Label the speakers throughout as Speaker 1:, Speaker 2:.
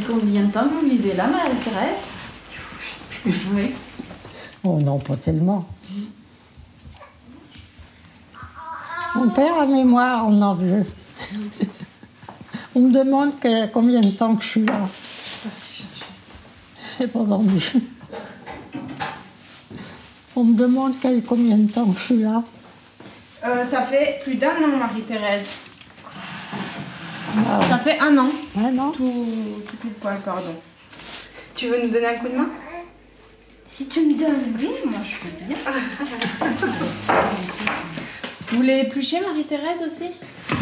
Speaker 1: fait combien de temps que vous vivez là, Marie-Thérèse? Oui.
Speaker 2: Oh non, pas tellement. On perd la mémoire, on en veut. On me demande combien de temps que je suis là. J'ai pas entendu. On me demande combien de temps que je suis là.
Speaker 3: Ça fait plus d'1 an, Marie-Thérèse.
Speaker 2: Ah ouais.
Speaker 3: Ça fait 1 an.
Speaker 2: Ah non.
Speaker 3: Tout pile poil, pardon. Tu veux nous donner un coup de main?
Speaker 4: Si tu me donnes, oui, moi je fais bien.
Speaker 3: Vous voulez éplucher, Marie-Thérèse, aussi?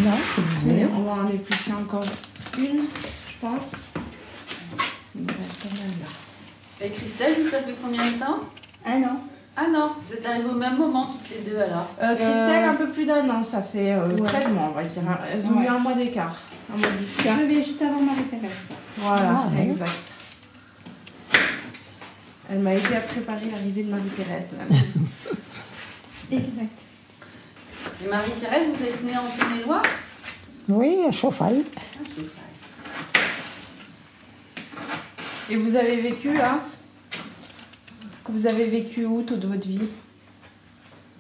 Speaker 2: Non, c'est bien.
Speaker 3: On va en éplucher encore une, je pense. Il me reste pas mal là.
Speaker 1: Et Christelle, vous, ça fait combien de temps?
Speaker 4: Ah non.
Speaker 1: Ah non, vous êtes arrivés au même moment, toutes les deux, alors.
Speaker 3: Christelle, un peu plus d'1 an, ça fait 13 mois, on va dire. Elles ont eu un mois d'écart. Un mois de différence.
Speaker 4: Je viens juste avant Marie-Thérèse.
Speaker 3: Voilà,
Speaker 2: Ah, ouais.
Speaker 3: exact. Elle m'a aidé à préparer l'arrivée de Marie-Thérèse. Même.
Speaker 4: Exact.
Speaker 1: Et Marie-Thérèse, vous êtes née en Saône-et-Loire?
Speaker 2: Oui, à Chauffaille.
Speaker 3: Et vous avez vécu, hein? Vous avez vécu où toute votre vie?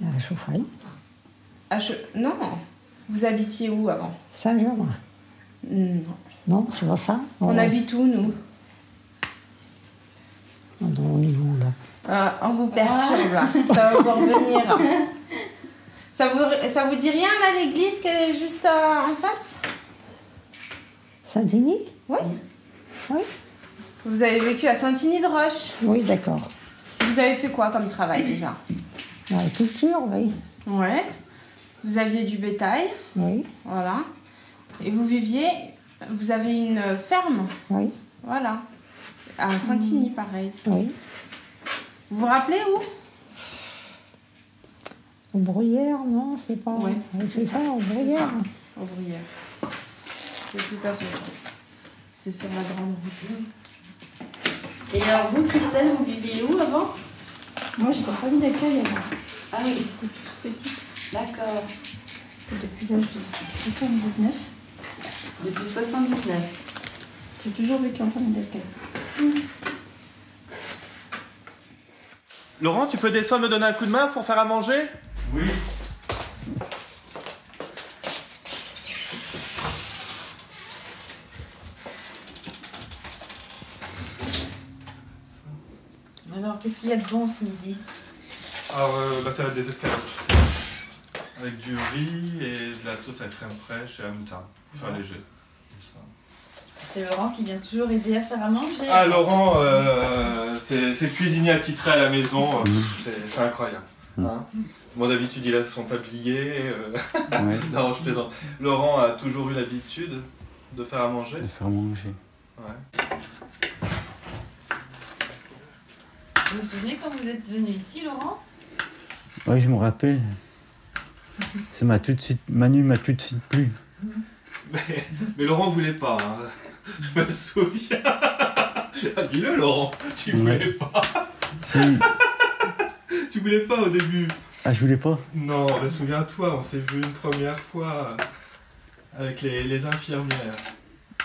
Speaker 2: À Chauffaille.
Speaker 3: Non. Vous habitiez où avant?
Speaker 2: Saint-Germain.
Speaker 3: Non.
Speaker 2: Non, c'est pas ça.
Speaker 3: On habite où, nous?
Speaker 2: On est où, là?
Speaker 3: On vous perturbe, là. Ça va vous revenir. Ça vous dit rien, là, l'église qui est juste en face?
Speaker 2: Saint-Denis?
Speaker 3: Oui.
Speaker 2: Oui.
Speaker 3: Vous avez vécu à Saint-Igny-de-Roche.
Speaker 2: Oui, d'accord.
Speaker 3: Vous avez fait quoi comme travail, déjà?
Speaker 2: La culture, oui.
Speaker 3: Ouais. Vous aviez du bétail.
Speaker 2: Oui,
Speaker 3: Voilà. Et vous avez une ferme.
Speaker 2: oui,
Speaker 3: Voilà. À Saint-Igny, pareil.
Speaker 2: oui.
Speaker 3: Vous vous rappelez où?
Speaker 2: Au Bruyère, non, c'est pas...
Speaker 3: Ouais,
Speaker 2: c'est ça, au
Speaker 3: C'est
Speaker 2: Bruyère.
Speaker 3: ça, au Bruyère. C'est tout à fait ça. C'est sur la grande route.
Speaker 1: Et alors vous, Christelle, vous viviez où avant?
Speaker 4: Moi j'étais en famille d'accueil avant.
Speaker 1: Ah oui,
Speaker 4: Toute petite.
Speaker 1: d'accord.
Speaker 4: Depuis l'âge de 79.
Speaker 1: Depuis 79.
Speaker 4: J'ai toujours vécu en famille d'accueil.
Speaker 5: Laurent, tu peux descendre me donner un coup de main pour faire à manger?
Speaker 6: Oui.
Speaker 1: Alors, qu'est-ce qu'il y a de bon ce midi?
Speaker 5: Alors, bah, ça va être des escalopes. Avec du riz et de la sauce à crème fraîche et à moutarde. Pour faire léger. Comme ça.
Speaker 1: C'est Laurent qui vient toujours aider à faire à manger.
Speaker 5: Ah, Laurent, c'est le cuisinier attitré à la maison. C'est incroyable. Hein, moi, d'habitude, il a son tablier.
Speaker 6: Ouais.
Speaker 5: Non, je plaisante. Laurent a toujours eu l'habitude de faire à manger.
Speaker 6: De faire manger.
Speaker 5: Ouais.
Speaker 1: Vous vous souvenez quand vous êtes venu ici, Laurent?
Speaker 6: Oui, je me rappelle. Manu m'a tout de suite plu.
Speaker 5: Mais Laurent voulait pas. Hein. Je me souviens. Ah, dis-le, Laurent. Tu voulais pas.
Speaker 6: Si.
Speaker 5: Tu voulais pas au début.
Speaker 6: Ah, je voulais pas.
Speaker 5: Non, mais souviens-toi, on s'est vu une première fois avec les infirmières.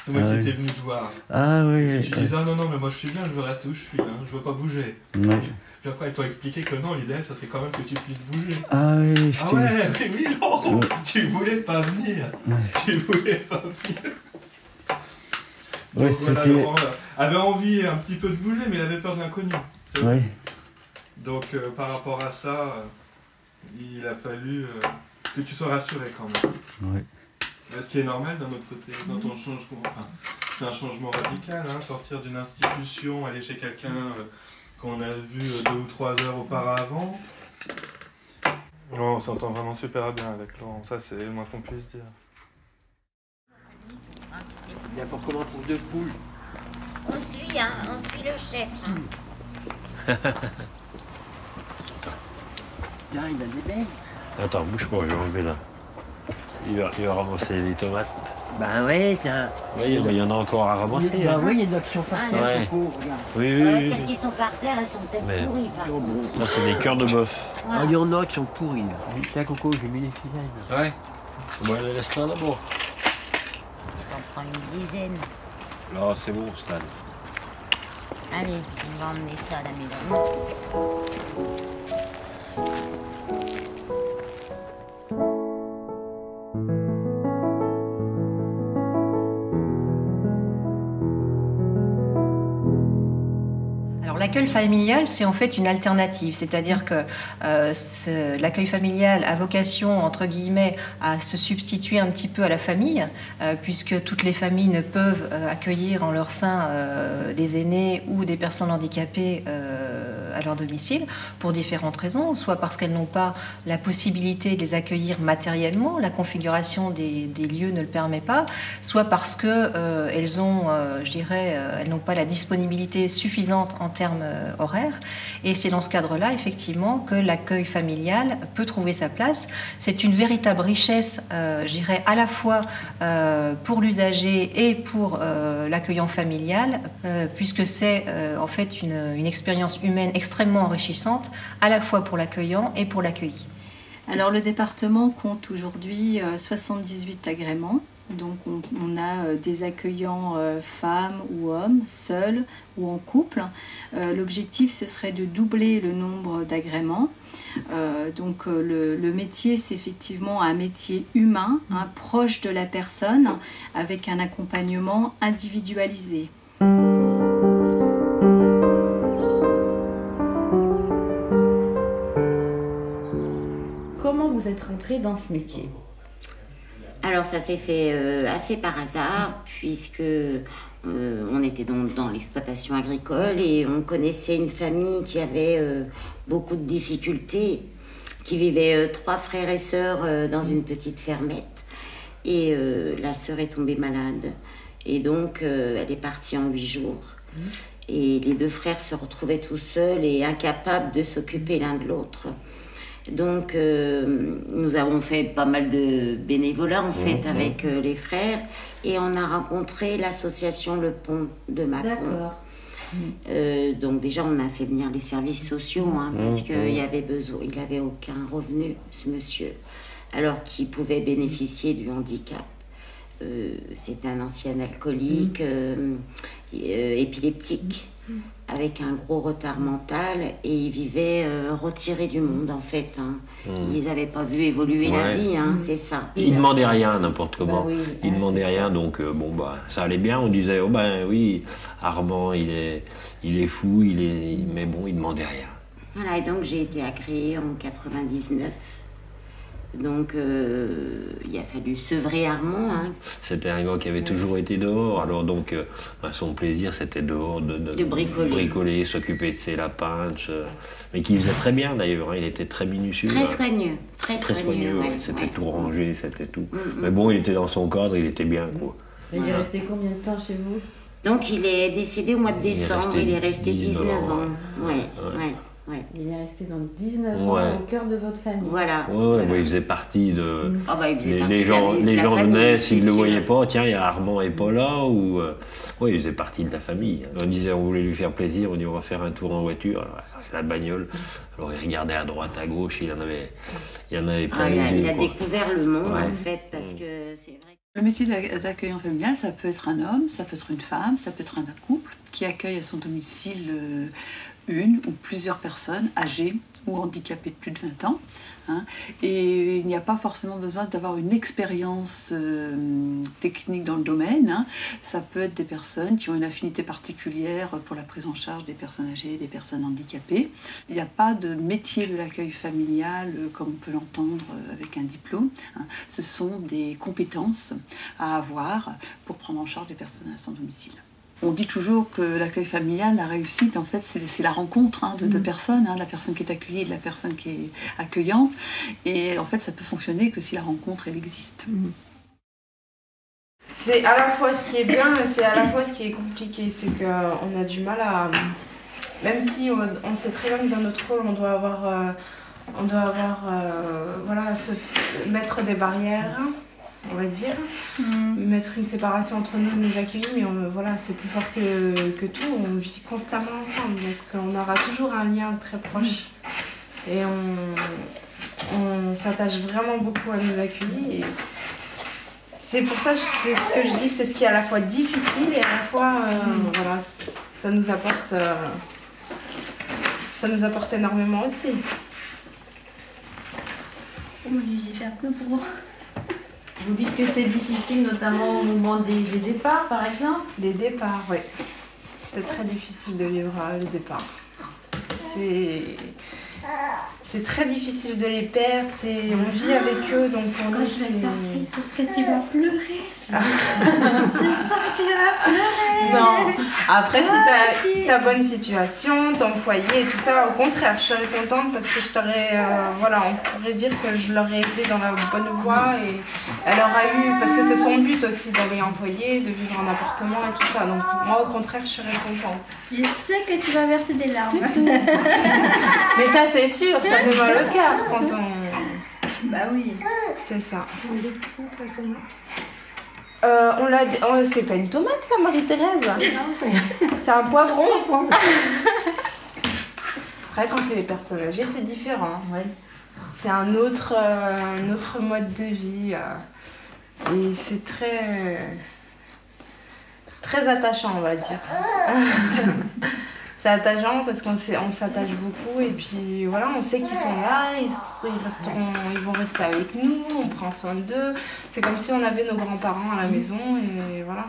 Speaker 5: C'est moi qui étais venu te voir.
Speaker 6: Ah oui.
Speaker 5: Tu disais, ah non, mais moi je suis bien, je veux rester où je suis, hein, je veux pas bouger.
Speaker 6: Ouais.
Speaker 5: Puis après, ils t'ont expliqué que non, l'idéal, ça serait quand même que tu puisses bouger.
Speaker 6: Ah oui,
Speaker 5: Ah ouais, oui, Laurent,
Speaker 6: Ouais.
Speaker 5: tu voulais pas venir.
Speaker 6: Ouais.
Speaker 5: Tu voulais pas venir.
Speaker 6: Ouais,
Speaker 5: Donc, voilà,
Speaker 6: c'était...
Speaker 5: Laurent avait envie un petit peu de bouger, mais il avait peur de l'inconnu. C'est vrai.
Speaker 6: Ouais.
Speaker 5: Donc par rapport à ça, il a fallu que tu sois rassuré quand même.
Speaker 6: Ouais.
Speaker 5: Ce qui est normal d'un autre côté, quand on change, enfin, c'est un changement radical, hein, sortir d'une institution, aller chez quelqu'un qu'on a vu 2 ou 3 heures auparavant. Non, on s'entend vraiment super bien avec Laurent, ça c'est le moins qu'on puisse dire.
Speaker 7: Il y a pour comment pour 2 poules.
Speaker 8: On suit le chef.
Speaker 7: Tiens, il a des belles.
Speaker 9: Attends, bouge pas, je vais enlever là. Il va ramasser les tomates.
Speaker 7: Ben ouais, tiens.
Speaker 9: Oui, il y en a encore à ramasser.
Speaker 7: Ben
Speaker 9: Hein.
Speaker 7: oui, il y a de l'action par terre,
Speaker 9: Ouais.
Speaker 7: Coco, regarde.
Speaker 9: Oui, oui, oui.
Speaker 8: Celles qui sont par terre, elles sont peut-être
Speaker 9: Mais-
Speaker 8: pourries. Par contre.
Speaker 9: Là, c'est des cœurs de bœuf.
Speaker 7: Ah, il y en a qui sont pourris. Là. Tiens, Coco, j'ai mis les filets.
Speaker 9: Ouais. Bon, laisse là d'abord.
Speaker 8: J'en prends une dizaine.
Speaker 9: Là, c'est bon, Stan.
Speaker 8: Allez, on va emmener ça à la maison.
Speaker 10: L'accueil familial, c'est en fait une alternative, c'est-à-dire que l'accueil familial a vocation, entre guillemets, à se substituer un petit peu à la famille, puisque toutes les familles ne peuvent accueillir en leur sein des aînés ou des personnes handicapées à leur domicile, pour différentes raisons, soit parce qu'elles n'ont pas la possibilité de les accueillir matériellement, la configuration des lieux ne le permet pas, soit parce qu'elles ont, elles n'ont pas la disponibilité suffisante en termes horaires. Et c'est dans ce cadre-là, effectivement, que l'accueil familial peut trouver sa place. C'est une véritable richesse, à la fois pour l'usager et pour l'accueillant familial, puisque c'est en fait une expérience humaine extrêmement enrichissante, à la fois pour l'accueillant et pour l'accueilli.
Speaker 11: Alors le département compte aujourd'hui 78 agréments. Donc on a des accueillants femmes ou hommes, seuls ou en couple. L'objectif, ce serait de doubler le nombre d'agréments. Donc le métier, c'est effectivement un métier humain, proche de la personne, avec un accompagnement individualisé.
Speaker 1: Comment vous êtes rentrée dans ce métier ?
Speaker 8: Alors ça s'est fait assez par hasard, puisque on était donc dans l'exploitation agricole et on connaissait une famille qui avait beaucoup de difficultés, qui vivait 3 frères et sœurs dans une petite fermette. Et la sœur est tombée malade. Et donc elle est partie en 8 jours. Et les 2 frères se retrouvaient tout seuls et incapables de s'occuper l'un de l'autre. Donc, nous avons fait pas mal de bénévolat, en fait, avec les frères. Et on a rencontré l'association Le Pont de Mâcon.
Speaker 1: D'accord.
Speaker 8: Donc, déjà, on a fait venir les services sociaux, parce qu'il y avait besoin. Il n'avait aucun revenu, ce monsieur, alors qu'il pouvait bénéficier du handicap. C'était un ancien alcoolique, épileptique, avec un gros retard mental, et il vivait retiré du monde, en fait. Ils n'avaient pas vu évoluer la vie, c'est ça.
Speaker 9: Il ne demandait rien, n'importe comment.
Speaker 1: Oui,
Speaker 9: Il ne demandait rien, donc ça allait bien. On disait, oh ben oui, Armand, il est fou, mais bon, il ne demandait rien.
Speaker 8: Voilà, et donc j'ai été agréée en 99. Donc, il a fallu sevrer Armand.
Speaker 9: C'était un gars qui avait toujours été dehors. Alors donc, son plaisir, c'était dehors de bricoler, s'occuper de ses lapins. Mais qui faisait très bien, d'ailleurs. Il était très minutieux.
Speaker 8: Très soigneux. Très
Speaker 9: soigneux, ouais. C'était tout rangé, c'était tout. Mais bon, il était dans son cadre, il était bien, quoi.
Speaker 1: Il est resté combien de temps chez vous ?
Speaker 8: Donc, il est décédé au mois de décembre. Il est resté 19 ans. Ouais.
Speaker 1: Il est resté donc 19 ans au cœur de votre famille.
Speaker 8: Voilà.
Speaker 9: Il faisait partie de...
Speaker 8: les
Speaker 9: gens venaient, s'ils ne le voyaient
Speaker 8: sûr.
Speaker 9: pas, tiens, il y a Armand et pas là, ou... il faisait partie de la famille. On disait, on voulait lui faire plaisir, on dit, on va faire un tour en voiture, alors, la bagnole. Alors il regardait à droite, à gauche, il y en avait plein les yeux.
Speaker 8: Il a découvert le monde, en fait, parce que c'est vrai.
Speaker 12: Le métier d'accueillant familial, ça peut être un homme, ça peut être une femme, ça peut être un couple qui accueille à son domicile une ou plusieurs personnes âgées ou handicapées de plus de 20 ans. Et il n'y a pas forcément besoin d'avoir une expérience technique dans le domaine. Ça peut être des personnes qui ont une affinité particulière pour la prise en charge des personnes âgées, des personnes handicapées. Il n'y a pas de métier de l'accueil familial comme on peut l'entendre avec un diplôme. Ce sont des compétences à avoir pour prendre en charge des personnes à son domicile. On dit toujours que l'accueil familial, la réussite, en fait, c'est la rencontre de deux personnes, la personne qui est accueillie et la personne qui est accueillante. Et en fait, ça peut fonctionner que si la rencontre, elle existe.
Speaker 3: C'est à la fois ce qui est bien et c'est à la fois ce qui est compliqué. C'est qu'on a du mal à... Même si on sait très bien que dans notre rôle, on doit avoir se mettre des barrières, on va dire, mettre une séparation entre nous et nos accueillis, mais c'est plus fort que tout, on vit constamment ensemble, donc on aura toujours un lien très proche et on s'attache vraiment beaucoup à nos accueillis. Et c'est pour ça, c'est ce que je dis, c'est ce qui est à la fois difficile et à la fois, voilà, ça nous apporte énormément aussi.
Speaker 4: Oh mon Dieu, j'ai fait un peu pour...
Speaker 1: Vous dites que c'est difficile, notamment au moment des départs, par exemple?
Speaker 3: Des départs, oui. C'est très difficile de vivre les départs. C'est très difficile de les perdre, on vit avec eux, donc pour nous
Speaker 4: je vais partir, parce que tu vas pleurer. Je sens que tu vas pleurer.
Speaker 3: Non, après si ta bonne situation, ton foyer et tout ça, au contraire, je serais contente parce que je t'aurais, voilà, on pourrait dire que je l'aurais aidée dans la bonne voie et elle aura eu, parce que c'est son but aussi d'aller en foyer, de vivre en appartement et tout ça, donc moi au contraire je serais contente.
Speaker 4: Je sais que tu vas verser des larmes.
Speaker 3: Mais ça c'est sûr, ça fait mal au cœur quand on...
Speaker 4: Bah oui.
Speaker 3: C'est ça. C'est pas une tomate ça, Marie-Thérèse? C'est un poivron. Après quand c'est les personnes âgées c'est différent. Ouais. C'est un autre mode de vie. Et c'est très attachant on va dire. C'est attachant parce qu'on s'attache beaucoup et puis voilà, on sait qu'ils sont là, ils vont rester avec nous, on prend soin d'eux. C'est comme si on avait nos grands-parents à la maison et voilà.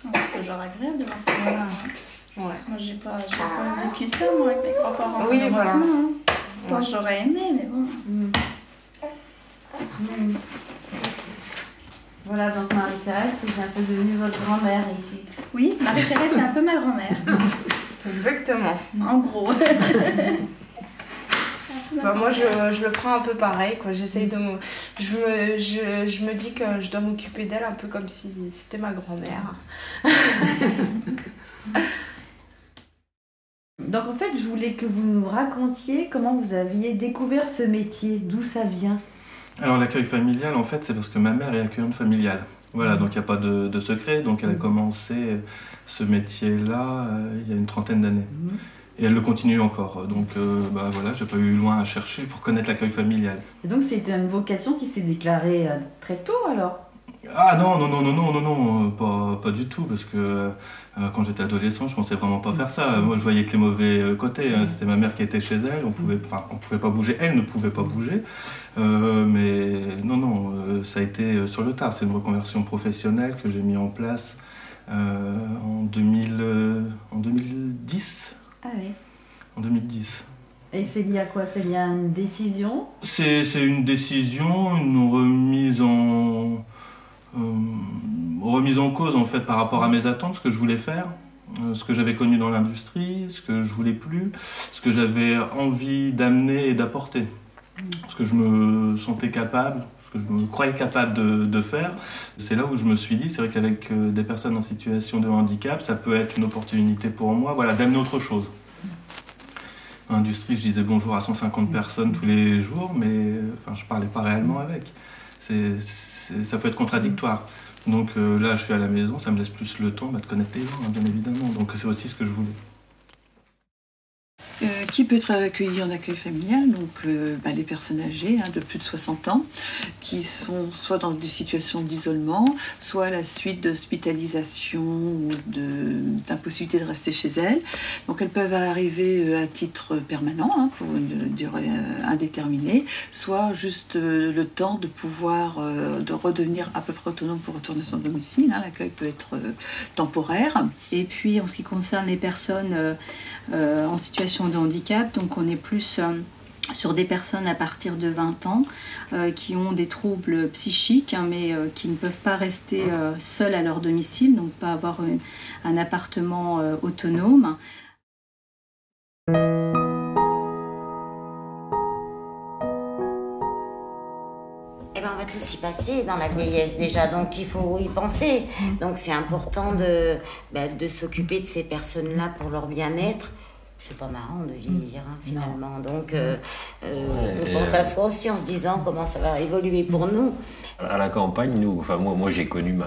Speaker 4: C'est toujours agréable de voir ça.
Speaker 3: Voilà. Ouais.
Speaker 4: Moi j'ai pas vécu ça moi avec mes grands-parents.
Speaker 3: Oui, voilà.
Speaker 4: Tant j'aurais aimé, mais bon.
Speaker 1: Voilà, donc Marie-Thérèse, c'est un peu devenu votre grand-mère ici.
Speaker 4: Oui, Marie-Thérèse, c'est un peu ma grand-mère.
Speaker 3: Exactement.
Speaker 4: En gros.
Speaker 3: Bah, moi, je le prends un peu pareil, quoi. J'essaye de je me dis que je dois m'occuper d'elle un peu comme si c'était ma grand-mère.
Speaker 1: Donc en fait, je voulais que vous nous racontiez comment vous aviez découvert ce métier, d'où ça vient.
Speaker 5: Alors l'accueil familial, en fait, c'est parce que ma mère est accueillante familiale. Voilà, donc il n'y a pas de secret. Donc elle a commencé ce métier-là il y a une trentaine d'années. Et elle le continue encore. Donc bah, voilà, j'ai pas eu loin à chercher pour connaître l'accueil familial.
Speaker 1: Et donc c'était une vocation qui s'est déclarée très tôt alors?
Speaker 5: Ah non, pas du tout, parce que quand j'étais adolescent, je pensais vraiment pas faire ça. Moi, je voyais que les mauvais côtés. Hein. C'était ma mère qui était chez elle, on pouvait pas bouger, elle ne pouvait pas bouger. Mais non, ça a été sur le tard. C'est une reconversion professionnelle que j'ai mis en place en 2010.
Speaker 1: Ah oui.
Speaker 5: En 2010.
Speaker 1: Et c'est lié à quoi? C'est lié à une décision?
Speaker 5: C'est une décision, une remise en cause en fait par rapport à mes attentes, ce que je voulais faire, ce que j'avais connu dans l'industrie, ce que je voulais plus, ce que j'avais envie d'amener et d'apporter, ce que je me sentais capable, ce que je me croyais capable de faire. C'est là où je me suis dit, c'est vrai qu'avec des personnes en situation de handicap, ça peut être une opportunité pour moi, voilà, d'amener autre chose. Dans l'industrie, je disais bonjour à 150 personnes tous les jours, mais enfin, je parlais pas réellement avec. Ça peut être contradictoire. Donc là, je suis à la maison, ça me laisse plus le temps de connaître les gens, bien évidemment. Donc c'est aussi ce que je voulais.
Speaker 12: Qui peut être accueilli en accueil familial? Donc les personnes âgées de plus de 60 ans qui sont soit dans des situations d'isolement, soit à la suite d'hospitalisation ou d'impossibilité de rester chez elles. Donc elles peuvent arriver à titre permanent pour une durée indéterminée, soit juste le temps de pouvoir de redevenir à peu près autonome pour retourner à son domicile. L'accueil peut être temporaire.
Speaker 11: Et puis en ce qui concerne les personnes en situation de handicap, donc on est plus sur des personnes à partir de 20 ans qui ont des troubles psychiques mais qui ne peuvent pas rester seules à leur domicile, donc pas avoir un appartement autonome.
Speaker 8: On va tous y passer dans la vieillesse déjà, donc il faut y penser. Donc c'est important de s'occuper de ces personnes-là pour leur bien-être. C'est pas marrant de vieillir finalement, donc on pense à soi aussi en se disant comment ça va évoluer pour nous.
Speaker 9: À la campagne, nous, enfin moi j'ai connu,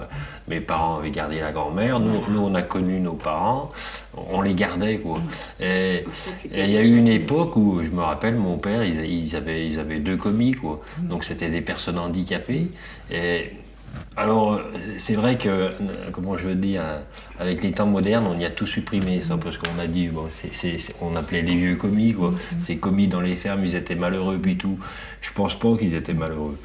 Speaker 9: mes parents avaient gardé la grand-mère, nous on a connu nos parents, on les gardait quoi. Et il y a eu une époque où, je me rappelle, mon père, ils avaient 2 commis quoi, donc c'était des personnes handicapées. Et Alors, c'est vrai que, comment je veux dire, avec les temps modernes, on y a tout supprimé, ça, parce qu'on a dit, bon, on appelait les vieux commis, quoi. Ces commis dans les fermes, ils étaient malheureux, puis tout. Je pense pas qu'ils étaient malheureux.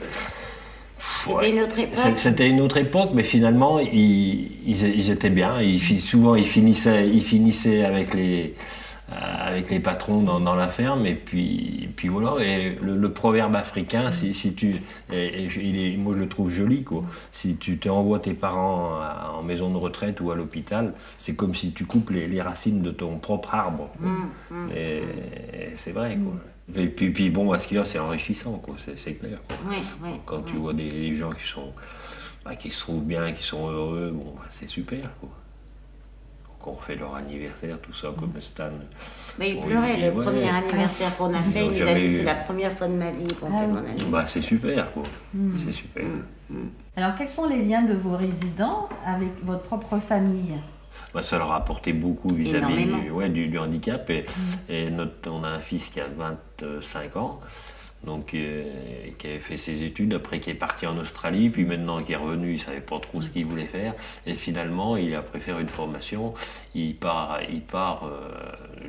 Speaker 8: C'était une autre époque.
Speaker 9: C'était une autre époque, mais finalement, ils étaient bien. Souvent, ils finissaient avec les patrons dans la ferme, et puis voilà. Et le proverbe africain, moi je le trouve joli, quoi. Si tu envoies tes parents en maison de retraite ou à l'hôpital, c'est comme si tu coupes les racines de ton propre arbre. Et c'est vrai, quoi. Et puis bon, ce qu'il y a, c'est enrichissant, quoi. C'est clair, quoi. Quand tu vois des gens qui se trouvent bien, qui sont heureux, bon, c'est super, quoi. Qu'on refait leur anniversaire, tout ça, comme Stan.
Speaker 8: Mais il pleurait le premier anniversaire qu'on a fait. Il nous a dit c'est la première fois de ma vie qu'on fait mon anniversaire.
Speaker 9: Bah, c'est super, quoi. C'est super.
Speaker 1: Alors, quels sont les liens de vos résidents avec votre propre famille?
Speaker 9: Bah, ça leur a apporté beaucoup vis-à-vis du handicap. Et on a un fils qui a 25 ans. Donc, qui avait fait ses études, après qui est parti en Australie, puis maintenant qui est revenu, il ne savait pas trop ce qu'il voulait faire, et finalement, il a préféré une formation, il part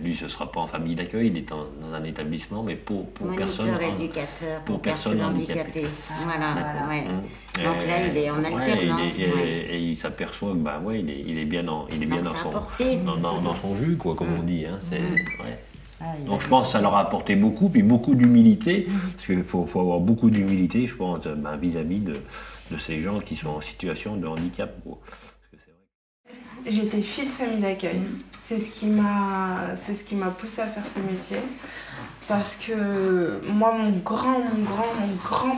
Speaker 9: lui, ce ne sera pas en famille d'accueil, il est dans un établissement, mais pour personnes
Speaker 8: éducateur, pour personnes handicapées. Voilà, ouais. Donc là, il est en alternance.
Speaker 9: Et il s'aperçoit que, il est bien dans son jus, quoi, comme on dit, hein, Donc je pense que ça leur a apporté beaucoup, puis beaucoup d'humilité, parce qu'il faut avoir beaucoup d'humilité, je pense, vis-à-vis de ces gens qui sont en situation de handicap.
Speaker 3: J'étais fille de famille d'accueil. C'est ce qui m'a poussée à faire ce métier. Parce que moi, mon grand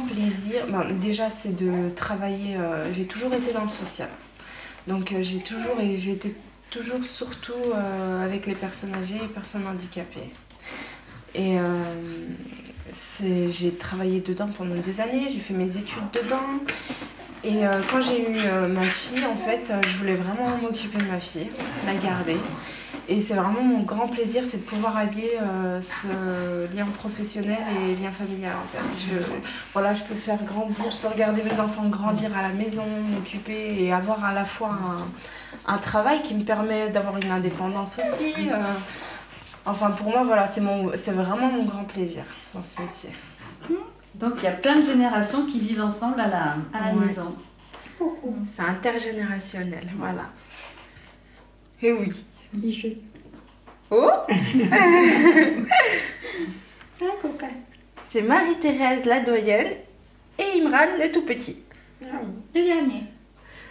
Speaker 3: plaisir, déjà, c'est de travailler. J'ai toujours été dans le social. Donc j'étais toujours surtout avec les personnes âgées et les personnes handicapées. Et j'ai travaillé dedans pendant des années, j'ai fait mes études dedans. Et quand j'ai eu ma fille, en fait, je voulais vraiment m'occuper de ma fille, la garder. Et c'est vraiment mon grand plaisir, c'est de pouvoir allier ce lien professionnel et lien familial, en fait. Je peux faire grandir, je peux regarder mes enfants grandir à la maison, m'occuper et avoir à la fois un travail qui me permet d'avoir une indépendance aussi. Enfin, pour moi, voilà, c'est vraiment mon grand plaisir dans ce métier.
Speaker 1: Donc, il y a plein de générations qui vivent ensemble à la maison.
Speaker 3: C'est intergénérationnel, voilà. Et oui. Oh. C'est Marie-Thérèse la doyenne et Imran le tout petit.
Speaker 4: Le dernier.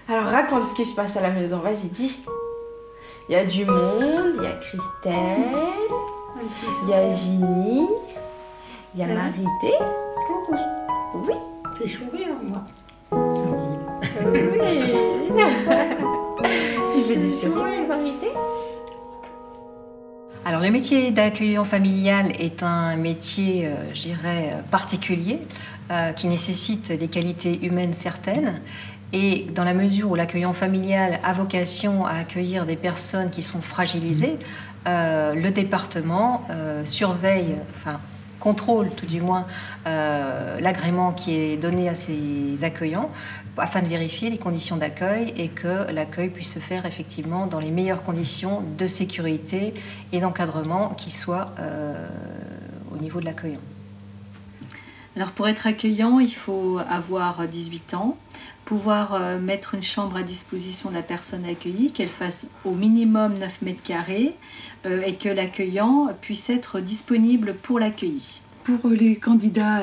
Speaker 3: Alors raconte ce qui se passe à la maison, vas-y, dis. Il y a du monde, il y a Christelle, il y a Ginny, il y a Marité. Oui.
Speaker 2: Fais sourire, moi.
Speaker 3: Oui. Tu fais des sourires, Marité?
Speaker 10: Alors le métier d'accueillant familial est un métier, je dirais, particulier, qui nécessite des qualités humaines certaines. Et dans la mesure où l'accueillant familial a vocation à accueillir des personnes qui sont fragilisées, le département surveille, contrôle tout du moins l'agrément qui est donné à ces accueillants afin de vérifier les conditions d'accueil et que l'accueil puisse se faire effectivement dans les meilleures conditions de sécurité et d'encadrement qui soient au niveau de l'accueillant.
Speaker 11: Alors pour être accueillant, il faut avoir 18 ans, pouvoir mettre une chambre à disposition de la personne accueillie, qu'elle fasse au minimum 9 mètres carrés et que l'accueillant puisse être disponible pour l'accueilli.
Speaker 12: Pour les candidats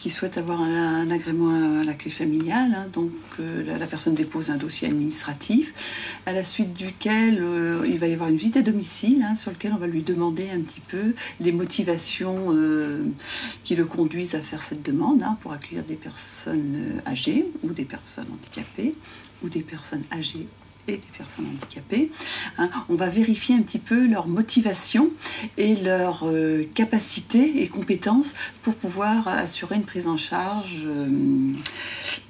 Speaker 12: qui souhaitent avoir un agrément à l'accueil familial, la personne dépose un dossier administratif, à la suite duquel il va y avoir une visite à domicile, sur lequel on va lui demander un petit peu les motivations qui le conduisent à faire cette demande pour accueillir des personnes âgées ou des personnes handicapées ou des personnes âgées et des personnes handicapées. On va vérifier un petit peu leur motivation et leur capacité et compétences pour pouvoir assurer une prise en charge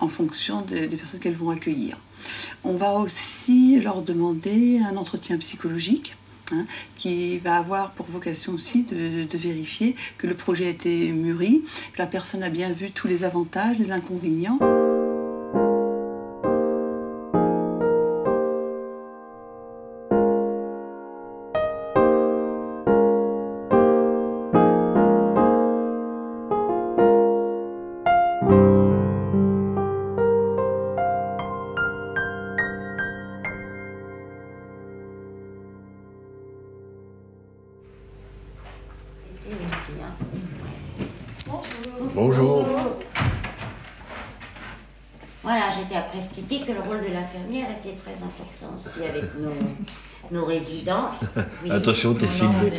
Speaker 12: en fonction des personnes qu'elles vont accueillir. On va aussi leur demander un entretien psychologique qui va avoir pour vocation aussi de vérifier que le projet a été mûri, que la personne a bien vu tous les avantages, les inconvénients.
Speaker 9: Bonjour.
Speaker 8: Voilà, j'étais après expliqué que le rôle de l'infirmière était très important aussi avec nos résidents. Oui.
Speaker 9: Attention, t'es filmé.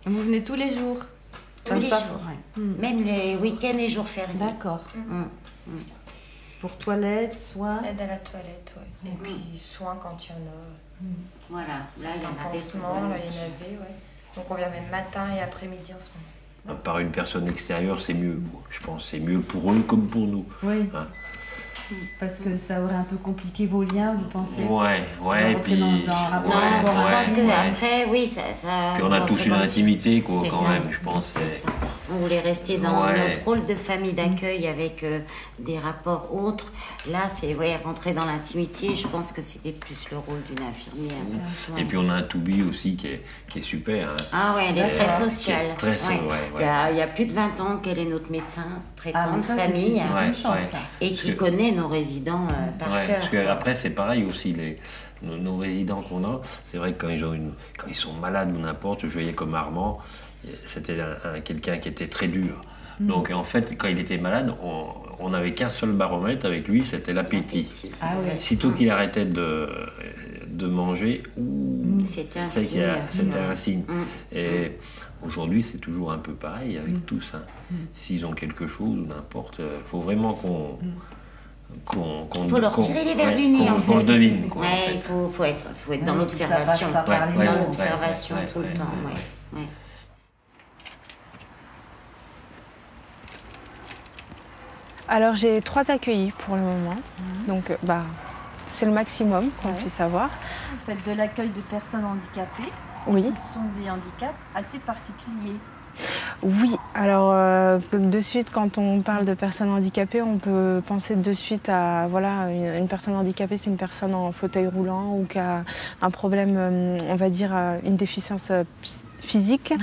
Speaker 1: Vous venez tous les jours?
Speaker 8: Tous les jours, même les week-ends et jours fériés.
Speaker 1: D'accord. Pour toilette, soins?
Speaker 10: Aide à la toilette, ouais. Et puis soins quand il y en a.
Speaker 8: Voilà, là il y en
Speaker 10: Un
Speaker 8: avait.
Speaker 10: pansement, là il y en avait, ouais. Donc on vient même matin et après-midi en ce moment.
Speaker 9: Par une personne extérieure, c'est mieux. Je pense c'est mieux pour eux comme pour nous.
Speaker 1: Oui.
Speaker 9: Hein.
Speaker 1: Parce que ça aurait un peu compliqué vos liens, vous pensez?
Speaker 9: Ouais, et puis...
Speaker 8: Non, je pense qu'après, oui, ça...
Speaker 9: Puis on a tous une intimité, quoi, quand
Speaker 8: ça.
Speaker 9: même, je pense.
Speaker 8: On voulait rester dans notre rôle de famille d'accueil avec des rapports autres. Là, c'est rentrer dans l'intimité. Je pense que c'était plus le rôle d'une infirmière.
Speaker 9: Et puis on a un to-be aussi qui est super. Hein.
Speaker 8: Ah ouais, elle est très sociale.
Speaker 9: Très
Speaker 8: Il y a plus de 20 ans qu'elle est notre médecin traitant de famille et qui connaît nos résidents par cœur.
Speaker 9: Parce qu'après, c'est pareil aussi. Nos résidents qu'on a, c'est vrai que quand ils sont malades ou n'importe, je voyais comme Armand, c'était quelqu'un qui était très dur. Donc en fait, quand il était malade, on n'avait qu'un seul baromètre avec lui, c'était l'appétit. Sitôt qu'il arrêtait de manger,
Speaker 8: c'était un signe.
Speaker 9: Et aujourd'hui, c'est toujours un peu pareil avec tous. Hein. S'ils ont quelque chose ou n'importe, il faut vraiment qu'on
Speaker 8: faut leur tirer les verres du nez, en fait.
Speaker 9: Qu'on le devine.
Speaker 8: Il faut être dans l'observation. Dans l'observation tout le temps.
Speaker 3: Alors j'ai 3 accueillis pour le moment, donc c'est le maximum qu'on puisse avoir.
Speaker 1: Vous faites de l'accueil de personnes handicapées.
Speaker 3: Oui.
Speaker 1: Ce sont des handicaps assez particuliers.
Speaker 3: Oui, alors de suite quand on parle de personnes handicapées, on peut penser de suite à une personne handicapée, c'est une personne en fauteuil roulant ou qui a un problème, on va dire une déficience physique,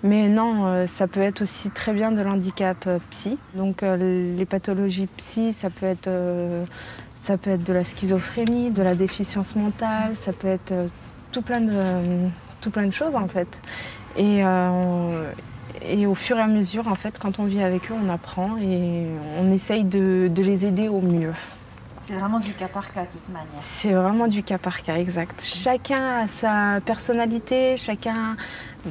Speaker 3: mais non, ça peut être aussi très bien de l'handicap psy. Donc les pathologies psy, ça peut être de la schizophrénie, de la déficience mentale, ça peut être tout plein de choses en fait. Et au fur et à mesure, en fait, quand on vit avec eux, on apprend et on essaye de les aider au mieux.
Speaker 1: C'est vraiment du cas par cas, de toute manière.
Speaker 3: C'est vraiment du cas par cas, exact. Chacun a sa personnalité, chacun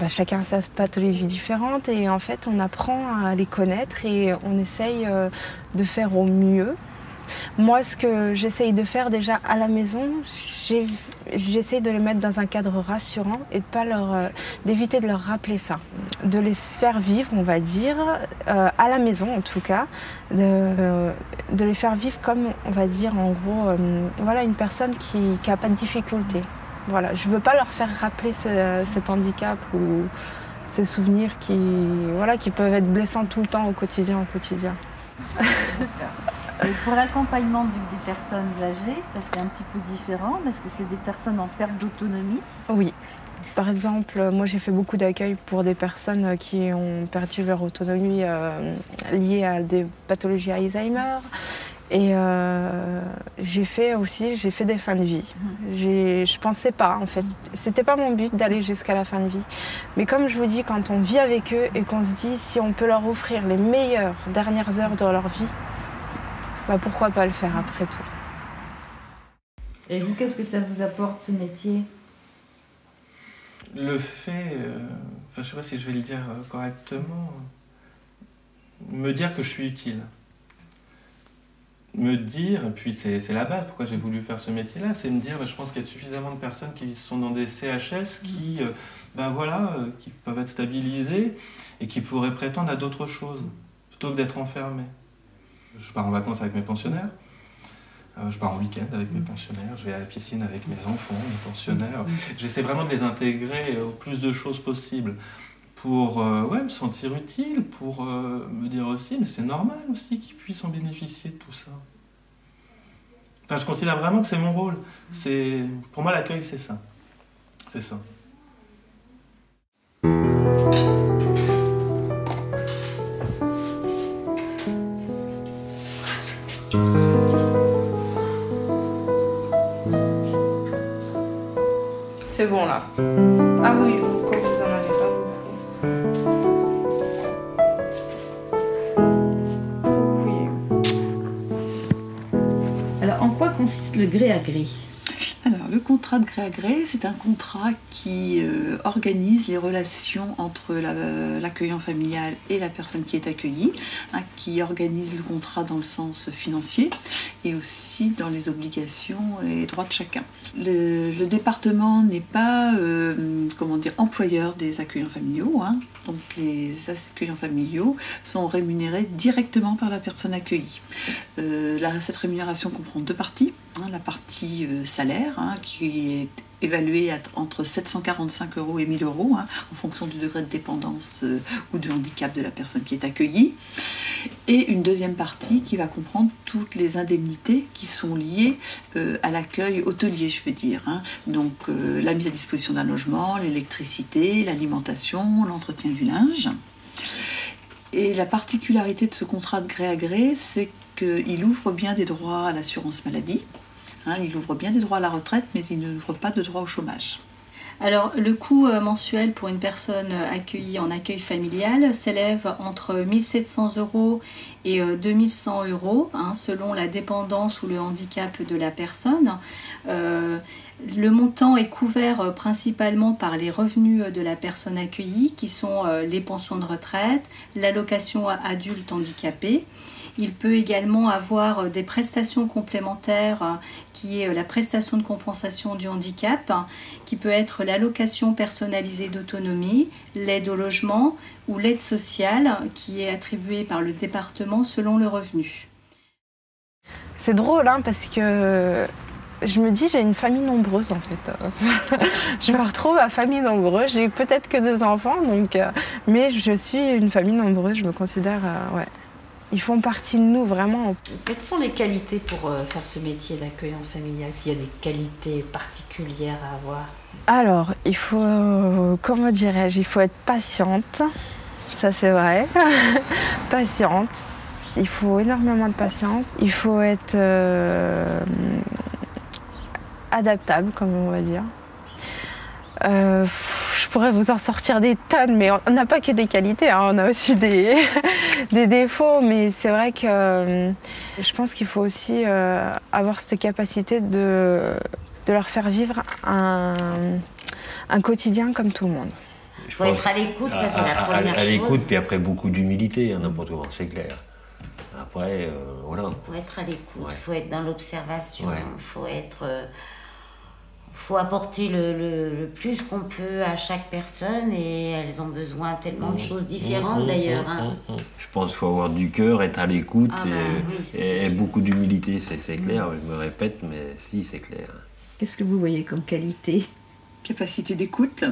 Speaker 3: a sa pathologie différente et en fait, on apprend à les connaître et on essaye de faire au mieux. Moi, ce que j'essaye de faire déjà à la maison, j'essaye de les mettre dans un cadre rassurant et d'éviter de leur rappeler ça. De les faire vivre, on va dire, à la maison en tout cas, de les faire vivre comme, on va dire, en gros, une personne qui n'a pas de difficulté. Voilà, je ne veux pas leur faire rappeler cet handicap ou ces souvenirs qui peuvent être blessants tout le temps au quotidien.
Speaker 1: Et pour l'accompagnement des personnes âgées, ça c'est un petit peu différent parce que c'est des personnes en perte d'autonomie.
Speaker 3: Oui. Par exemple, moi j'ai fait beaucoup d'accueil pour des personnes qui ont perdu leur autonomie liée à des pathologies Alzheimer. Et j'ai fait des fins de vie. Je pensais pas en fait. C'était pas mon but d'aller jusqu'à la fin de vie. Mais comme je vous dis, quand on vit avec eux et qu'on se dit si on peut leur offrir les meilleures dernières heures de leur vie, pourquoi pas le faire après tout.
Speaker 1: Et vous, qu'est-ce que ça vous apporte ce métier?
Speaker 5: Le fait, je sais pas si je vais le dire correctement, me dire que je suis utile. Me dire, et puis c'est la base, pourquoi j'ai voulu faire ce métier-là, c'est me dire, je pense qu'il y a suffisamment de personnes qui sont dans des CHS qui peuvent être stabilisées et qui pourraient prétendre à d'autres choses, plutôt que d'être enfermées. Je pars en vacances avec mes pensionnaires, je pars en week-end avec mes pensionnaires, je vais à la piscine avec mes enfants, mes pensionnaires. J'essaie vraiment de les intégrer au plus de choses possibles pour me sentir utile, pour me dire aussi, mais c'est normal aussi qu'ils puissent en bénéficier de tout ça. Enfin, je considère vraiment que c'est mon rôle. Pour moi, l'accueil, c'est ça. C'est ça.
Speaker 3: C'est bon là. Ah oui, comme vous en avez pas beaucoup.
Speaker 1: Alors, en quoi consiste le gré à gré?
Speaker 12: Alors, le contrat de gré à gré, c'est un contrat qui organise les relations entre l'accueillant familial et la personne qui est accueillie, hein, qui organise le contrat dans le sens financier et aussi dans les obligations et droits de chacun. Le département n'est pas employeur des accueillants familiaux, hein. Donc les accueillants familiaux sont rémunérés directement par la personne accueillie. Cette rémunération comprend deux parties. Hein, la partie salaire, hein, qui est évaluée entre 745 € et 1000 € hein, en fonction du degré de dépendance ou de handicap de la personne qui est accueillie. Et une deuxième partie qui va comprendre toutes les indemnités qui sont liées à l'accueil hôtelier, je veux dire. Hein. Donc la mise à disposition d'un logement, l'électricité, l'alimentation, l'entretien du linge. Et la particularité de ce contrat de gré à gré, c'est qu'il ouvre bien des droits à l'assurance maladie, hein, il ouvre bien des droits à la retraite, mais il n'ouvre pas de droits au chômage.
Speaker 11: Alors, le coût mensuel pour une personne accueillie en accueil familial s'élève entre 1 700 € et 2 100 €, hein, selon la dépendance ou le handicap de la personne. Le montant est couvert principalement par les revenus de la personne accueillie, qui sont les pensions de retraite, l'allocation adulte handicapé. Il peut également avoir des prestations complémentaires qui est la prestation de compensation du handicap, qui peut être l'allocation personnalisée d'autonomie, l'aide au logement ou l'aide sociale qui est attribuée par le département selon le revenu.
Speaker 3: C'est drôle hein, parce que je me dis j'ai une famille nombreuse en fait. Je me retrouve à famille nombreuse, j'ai peut-être que 2 enfants, donc, mais je suis une famille nombreuse, je me considère... ouais. Ils font partie de nous, vraiment.
Speaker 1: Quelles sont les qualités pour faire ce métier d'accueillant familial? S'il y a des qualités particulières à avoir?
Speaker 3: Alors, il faut, comment dirais-je, il faut être patiente, ça c'est vrai. Patiente, il faut énormément de patience. Il faut être adaptable, comme on va dire. Je pourrais vous en sortir des tonnes, mais on n'a pas que des qualités, hein, on a aussi des défauts, mais c'est vrai que je pense qu'il faut aussi avoir cette capacité de leur faire vivre un quotidien comme tout le monde.
Speaker 8: Il faut être à l'écoute, ça c'est la première chose.
Speaker 9: À l'écoute, puis après beaucoup d'humilité, hein, n'importe comment, c'est clair. Après, voilà.
Speaker 8: Il faut être à l'écoute, il faut être dans l'observation, il faut être... faut apporter le plus qu'on peut à chaque personne et elles ont besoin tellement de choses différentes d'ailleurs. Hein.
Speaker 9: Je pense qu'il faut avoir du cœur, être à l'écoute et beaucoup d'humilité, c'est clair. Je me répète, mais si, c'est clair.
Speaker 1: Qu'est-ce que vous voyez comme qualité?
Speaker 12: Capacité d'écoute.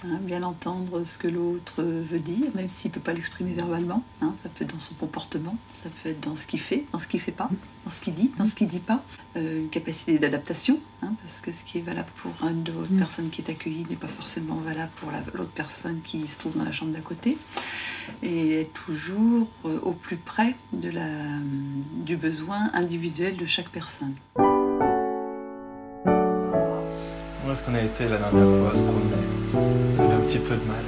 Speaker 12: Hein, bien entendre ce que l'autre veut dire, même s'il ne peut pas l'exprimer verbalement. Hein, ça peut être dans son comportement, ça peut être dans ce qu'il fait, dans ce qu'il ne fait pas, dans ce qu'il dit, dans ce qu'il ne dit pas. Une capacité d'adaptation, hein, parce que ce qui est valable pour une de votre personne qui est accueillie n'est pas forcément valable pour l'autre personne qui se trouve dans la chambre d'à côté. Et être toujours au plus près du besoin individuel de chaque personne.
Speaker 5: Où est-ce qu'on a été la dernière fois à se promener? J'avais un petit peu de mal.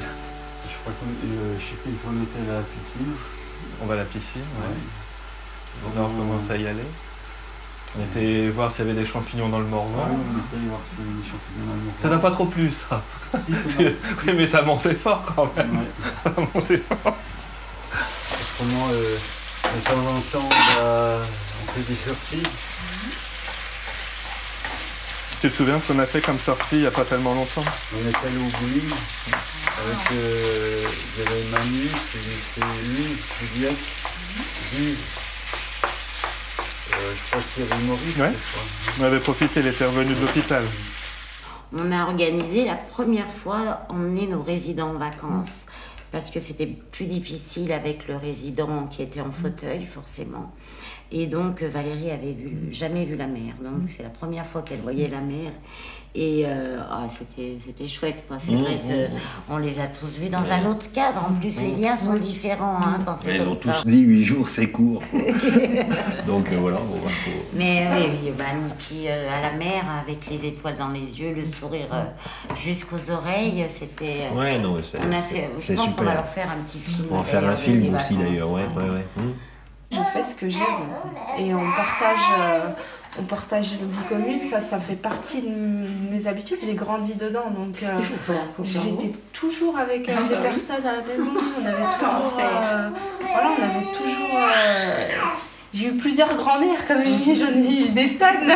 Speaker 6: Je crois je sais plus, on était à la piscine.
Speaker 5: On va à la piscine, ouais. On recommence à y aller. On était voir s'il y avait des champignons dans le Morvan.
Speaker 6: Ouais, on était allé voir s'il y avait des champignons dans le Morvan.
Speaker 5: Ça n'a pas trop plu, ça.
Speaker 6: Si,
Speaker 5: oui, mais ça montait fort quand même. Ouais. Ça montait fort.
Speaker 6: Autrement, de temps en temps, on fait des sorties.
Speaker 5: Tu te souviens ce qu'on a fait comme sortie il n'y a pas tellement longtemps?
Speaker 6: On est allé au bowling avec j'avais Manu, c'était lui, Juliette, Guy. Je crois qu'il y avait Maurice.
Speaker 5: Ouais. On avait profité, il était revenu de l'hôpital.
Speaker 8: On a organisé la première fois emmener nos résidents en vacances parce que c'était plus difficile avec le résident qui était en fauteuil forcément. Et donc Valérie avait jamais vu la mer, donc c'est la première fois qu'elle voyait la mer et c'était chouette quoi. C'est vrai qu'on les a tous vus dans un autre cadre, en plus les liens sont différents hein, quand c'est comme ça.
Speaker 9: Ils ont tous dit 8 jours c'est court. Donc voilà, bon, faut...
Speaker 8: Mais oui, Niki à la mer avec les étoiles dans les yeux, le sourire jusqu'aux oreilles, c'était...
Speaker 9: Ouais, non,
Speaker 8: on a fait, je pense qu'on va leur faire un petit film.
Speaker 9: On va faire un film aussi d'ailleurs, ouais.
Speaker 3: Je fais ce que j'aime et on partage une vie commune, ça fait partie de mes habitudes, j'ai grandi dedans, donc j'étais toujours avec des personnes à la maison, on avait toujours j'ai eu plusieurs grand-mères, comme je dis, j'en ai eu des tonnes.